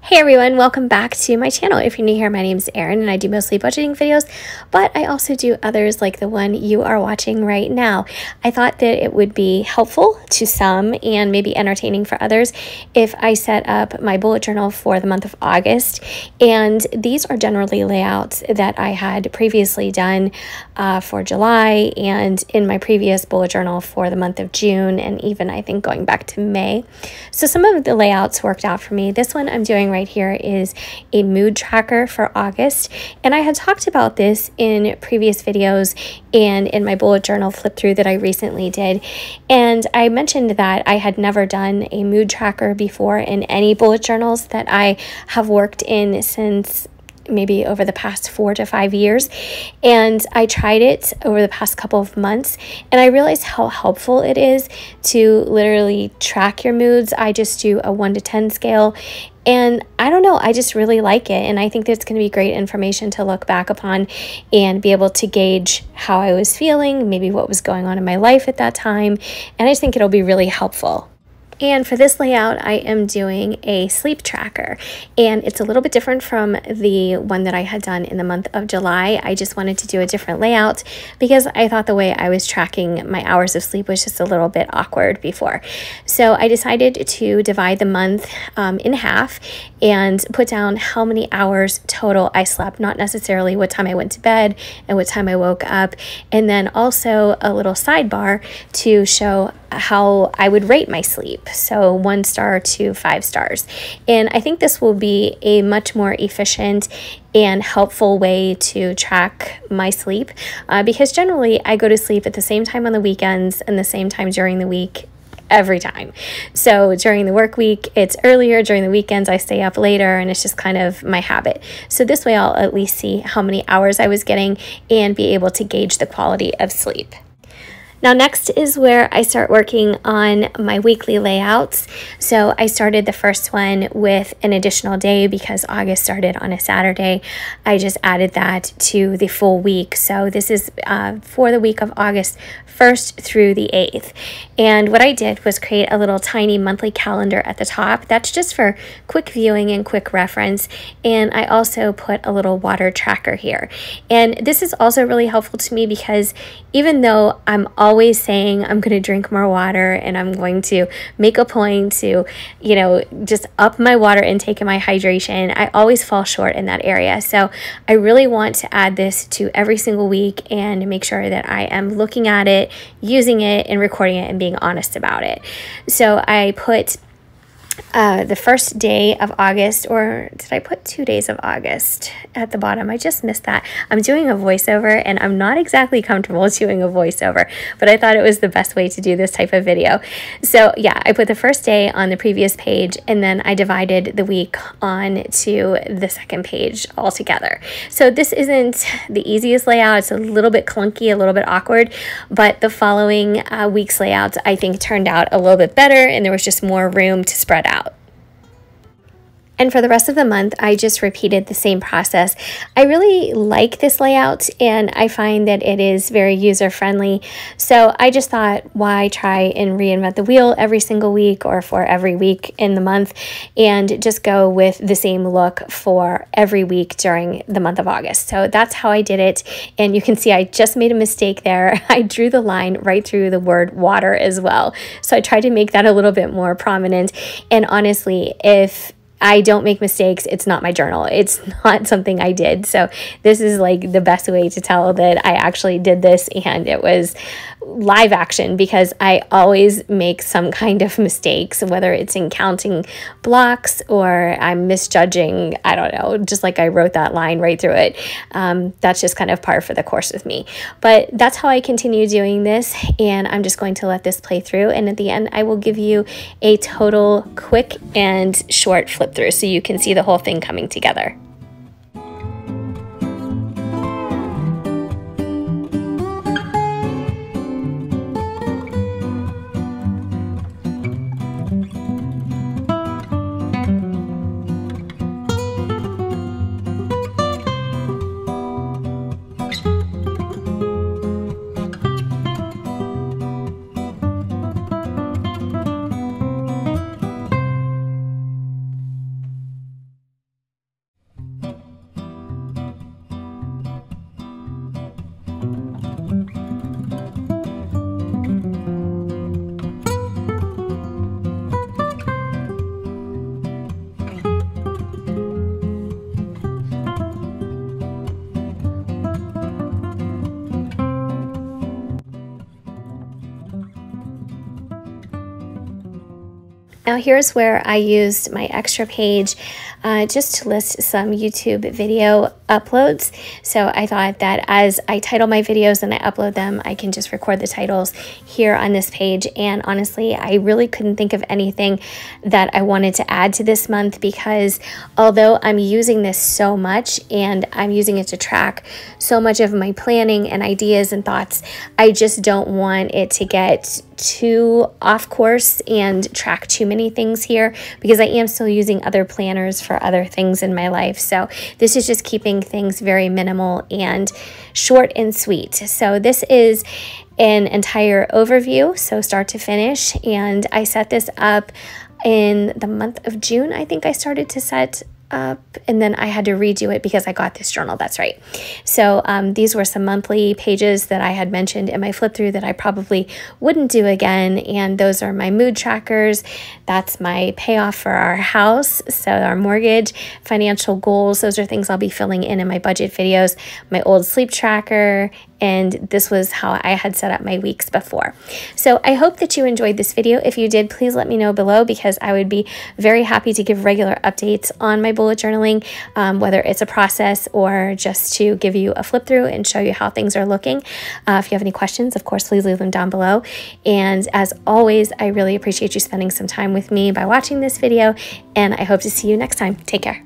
Hey everyone, welcome back to my channel. If you're new here, my name is Erin and I do mostly budgeting videos, but I also do others like the one you are watching right now. I thought that it would be helpful to some and maybe entertaining for others if I set up my bullet journal for the month of August. And these are generally layouts that I had previously done for July and in my previous bullet journal for the month of June and even I think going back to May. So some of the layouts worked out for me. This one I'm doing right here is a mood tracker for August, and I had talked about this in previous videos and in my bullet journal flip through that I recently did, and I mentioned that I had never done a mood tracker before in any bullet journals that I have worked in since maybe over the past 4 to 5 years. And I tried it over the past couple of months and I realized how helpful it is to literally track your moods. I just do a 1 to 10 scale. And I don't know, I just really like it. And I think that's going to be great information to look back upon and be able to gauge how I was feeling, maybe what was going on in my life at that time. And I just think it'll be really helpful. And for this layout, I am doing a sleep tracker, and it's a little bit different from the one that I had done in the month of July. I just wanted to do a different layout because I thought the way I was tracking my hours of sleep was just a little bit awkward before. So I decided to divide the month in half and put down how many hours total I slept, not necessarily what time I went to bed and what time I woke up, and then also a little sidebar to show how I would rate my sleep. So 1 star to 5 stars. And I think this will be a much more efficient and helpful way to track my sleep because generally I go to sleep at the same time on the weekends and the same time during the week every time. So during the work week, it's earlier. During the weekends, I stay up later and it's just kind of my habit. So this way I'll at least see how many hours I was getting and be able to gauge the quality of sleep. Now next is where I start working on my weekly layouts. So I started the first one with an additional day because August started on a Saturday. I just added that to the full week. So this is for the week of August 1st through the 8th. And what I did was create a little tiny monthly calendar at the top. That's just for quick viewing and quick reference. And I also put a little water tracker here. And this is also really helpful to me because even though I'm always saying I'm going to drink more water and I'm going to make a point to, just up my water intake and my hydration, I always fall short in that area. So I really want to add this to every single week and make sure that I am looking at it, using it, and recording it and being honest about it. So I put the first day of August, or did I put 2 days of August at the bottom? I just missed that. I'm doing a voiceover and I'm not exactly comfortable doing a voiceover, but I thought it was the best way to do this type of video. So yeah, I put the first day on the previous page and then I divided the week on to the second page altogether. So this isn't the easiest layout. It's a little bit clunky, a little bit awkward, but the following week's layouts I think turned out a little bit better and there was just more room to spread out. And for the rest of the month, I just repeated the same process. I really like this layout and I find that it is very user-friendly. So I just thought, why try and reinvent the wheel every single week or for every week in the month and just go with the same look for every week during the month of August. So that's how I did it. And you can see I just made a mistake there. I drew the line right through the word water as well. So I tried to make that a little bit more prominent. And honestly, if I don't make mistakes, it's not my journal. It's not something I did. So this is like the best way to tell that I actually did this and it was live action because I always make some kind of mistakes, whether it's in counting blocks or I'm misjudging, I don't know, just like I wrote that line right through it. That's just kind of par for the course with me. But that's how I continue doing this and I'm just going to let this play through and at the end I will give you a total quick and short flip through so you can see the whole thing coming together. Now here's where I used my extra page just to list some YouTube video uploads. So I thought that as I title my videos and I upload them, I can just record the titles here on this page. And honestly, I really couldn't think of anything that I wanted to add to this month, because although I'm using this so much and I'm using it to track so much of my planning and ideas and thoughts, I just don't want it to get too off course and track too many things here, because I am still using other planners for other things in my life. So this is just keeping things very minimal and short and sweet. So this is an entire overview, so start to finish, and I set this up in the month of June. I think I started to set up, and then I had to redo it because I got this journal. That's right. So these were some monthly pages that I had mentioned in my flip through that I probably wouldn't do again, and those are my mood trackers. That's my payoff for our house, so our mortgage, financial goals. Those are things I'll be filling in my budget videos. My old sleep tracker, and this was how I had set up my weeks before. So I hope that you enjoyed this video. If you did, please let me know below, because I would be very happy to give regular updates on my bullet journaling, whether it's a process or just to give you a flip through and show you how things are looking. If you have any questions, of course, please leave them down below. And as always, I really appreciate you spending some time with me by watching this video, and I hope to see you next time. Take care.